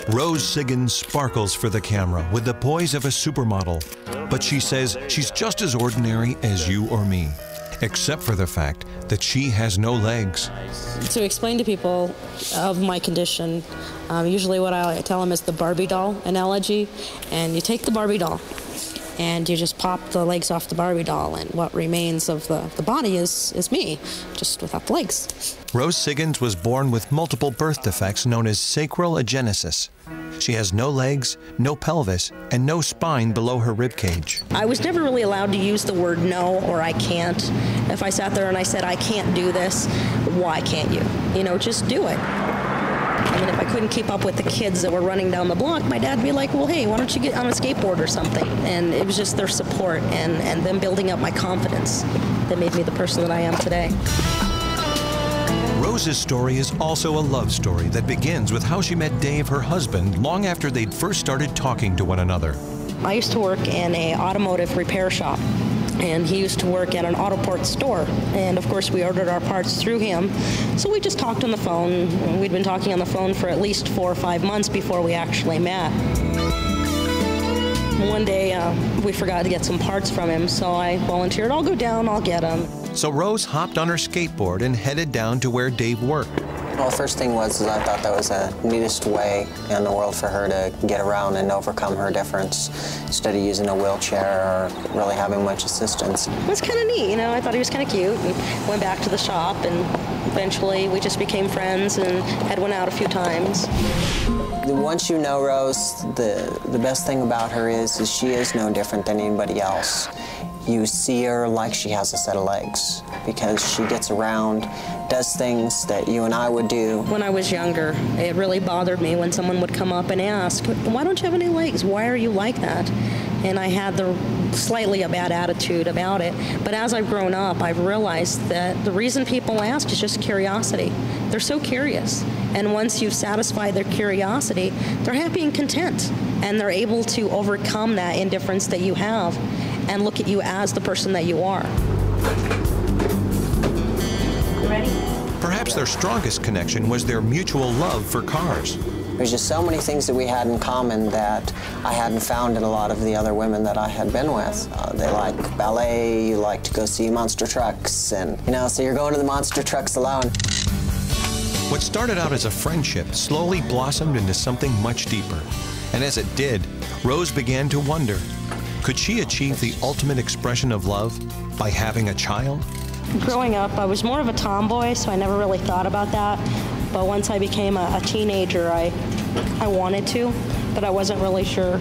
Rose Siggins sparkles for the camera with the poise of a supermodel, but she says she's just as ordinary as you or me, except for the fact that she has no legs. To explain to people of my condition, usually what I tell them is the Barbie doll analogy, and you take the Barbie doll and you just pop the legs off the Barbie doll, and what remains of the body is me, just without the legs. Rose Siggins was born with multiple birth defects known as Sacral Agenesis. She has no legs, no pelvis, and no spine below her rib cage. I was never really allowed to use the word no or I can't. If I sat there and I said, I can't do this, why can't you? You know, just do it. I mean, if I couldn't keep up with the kids that were running down the block, my dad would be like, well, hey, why don't you get on a skateboard or something? And it was just their support and them building up my confidence that made me the person that I am today. Rose's story is also a love story that begins with how she met Dave, her husband, long after they'd first started talking to one another. I used to work in an automotive repair shop, and he used to work at an auto parts store. And of course, we ordered our parts through him. So we just talked on the phone. We'd been talking on the phone for at least 4 or 5 months before we actually met. One day, we forgot to get some parts from him, so I volunteered, I'll go down, I'll get them. So Rose hopped on her skateboard and headed down to where Dave worked. Well, the first thing was I thought that was the neatest way in the world for her to get around and overcome her difference instead of using a wheelchair or really having much assistance. It was kind of neat, you know, I thought he was kind of cute, and went back to the shop, and eventually we just became friends and had went out a few times. Once you know Rose, the best thing about her is she is no different than anybody else. You see her like she has a set of legs because she gets around, does things that you and I would do. When I was younger, it really bothered me when someone would come up and ask, why don't you have any legs? Why are you like that? And I had slightly a bad attitude about it. But as I've grown up, I've realized that the reason people ask is just curiosity. They're so curious. And once you've satisfied their curiosity, they're happy and content. And they're able to overcome that indifference that you have and look at you as the person that you are. Ready? Perhaps their strongest connection was their mutual love for cars. There's just so many things that we had in common that I hadn't found in a lot of the other women that I had been with. They like ballet, you like to go see monster trucks, and, you know, so you're going to the monster trucks alone. What started out as a friendship slowly blossomed into something much deeper. And as it did, Rose began to wonder, could she achieve the ultimate expression of love by having a child? Growing up, I was more of a tomboy, so I never really thought about that. But once I became a teenager, I wanted to, but I wasn't really sure.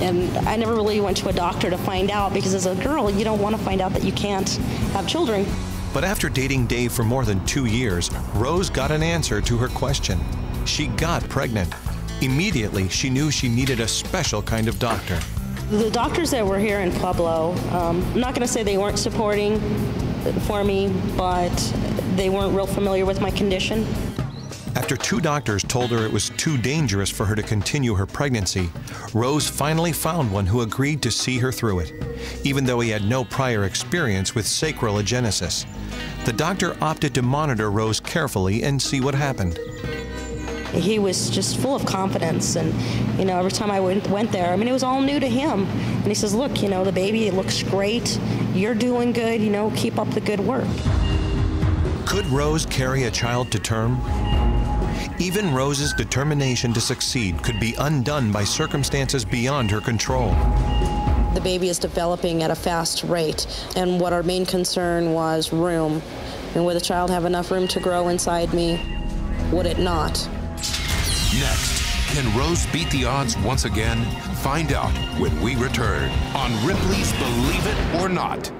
And I never really went to a doctor to find out, because as a girl, you don't want to find out that you can't have children. But after dating Dave for more than 2 years, Rose got an answer to her question. She got pregnant. Immediately, she knew she needed a special kind of doctor. The doctors that were here in Pueblo, I'm not going to say they weren't supporting for me, but they weren't real familiar with my condition. After 2 doctors told her it was too dangerous for her to continue her pregnancy, Rose finally found one who agreed to see her through it, even though he had no prior experience with sacral agenesis. The doctor opted to monitor Rose carefully and see what happened. He was just full of confidence, and, you know, every time I went there, I mean, it was all new to him. And he says, look, you know, the baby, it looks great. You're doing good, you know, keep up the good work. Could Rose carry a child to term? Even Rose's determination to succeed could be undone by circumstances beyond her control. The baby is developing at a fast rate, and what our main concern was room. And would the child have enough room to grow inside me? Would it not? Next, can Rose beat the odds once again? Find out when we return on Ripley's Believe It or Not.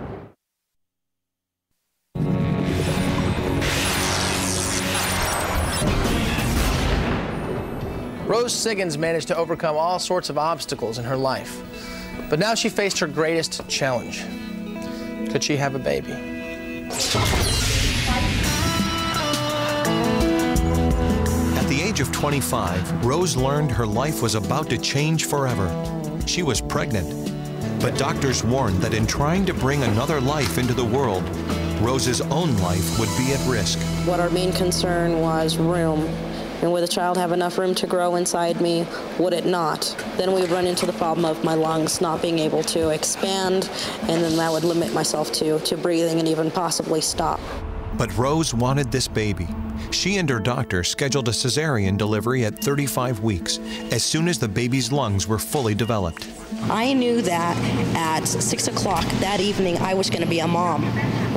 Rose Siggins managed to overcome all sorts of obstacles in her life, but now she faced her greatest challenge. Could she have a baby? At the age of 25, Rose learned her life was about to change forever. She was pregnant, but doctors warned that in trying to bring another life into the world, Rose's own life would be at risk. What our main concern was room. And would the child have enough room to grow inside me? Would it not? Then we would run into the problem of my lungs not being able to expand, and then that would limit myself to breathing and even possibly stop. But Rose wanted this baby. She and her doctor scheduled a cesarean delivery at 35 weeks, as soon as the baby's lungs were fully developed. I knew that at 6 o'clock that evening I was going to be a mom.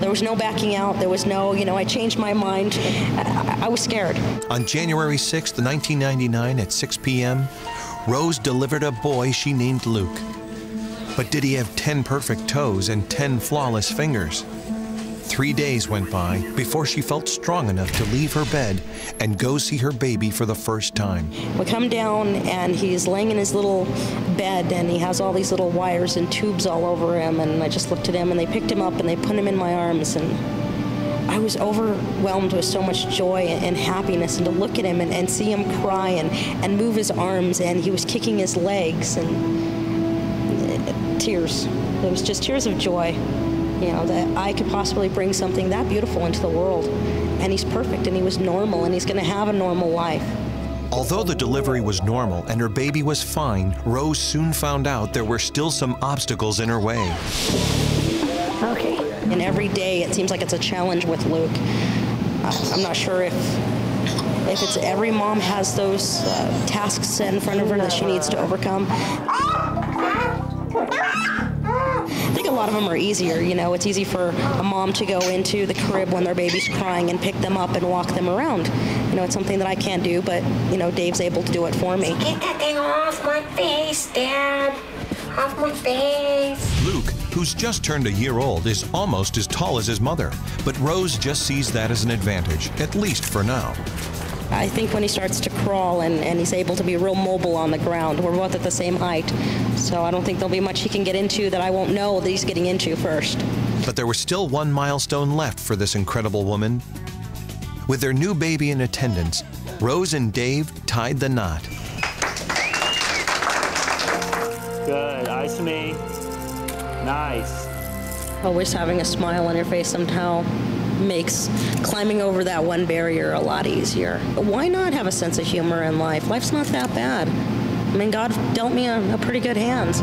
There was no backing out. There was no, I changed my mind. I was scared. On January 6, 1999 at 6 p.m., Rose delivered a boy she named Luke. But did he have 10 perfect toes and 10 flawless fingers? 3 days went by before she felt strong enough to leave her bed and go see her baby for the first time. We come down and he's laying in his little bed and he has all these little wires and tubes all over him, and I just looked at him and they picked him up and they put him in my arms, and I was overwhelmed with so much joy and happiness, and to look at him and see him cry and move his arms, and he was kicking his legs, and tears. It was just tears of joy. That I could possibly bring something that beautiful into the world. And he's perfect, and he was normal, and he's going to have a normal life. Although the delivery was normal and her baby was fine, Rose soon found out there were still some obstacles in her way. Okay. And every day it seems like it's a challenge with Luke. I'm not sure if it's every mom has those tasks in front of her that she needs to overcome. I think a lot of them are easier. It's easy for a mom to go into the crib when their baby's crying and pick them up and walk them around. It's something that I can't do, but, Dave's able to do it for me. Get that thing off my face, Dad. Off my face. Luke, who's just turned a year old, is almost as tall as his mother, but Rose just sees that as an advantage, at least for now. I think when he starts to crawl and he's able to be real mobile on the ground, we're both at the same height, so I don't think there'll be much he can get into that I won't know that he's getting into first. But there was still one milestone left for this incredible woman. With their new baby in attendance, Rose and Dave tied the knot. Good, eyes to me. Nice. Always having a smile on your face somehow makes climbing over that one barrier a lot easier. But why not have a sense of humor in life? Life's not that bad. God dealt me a pretty good hand.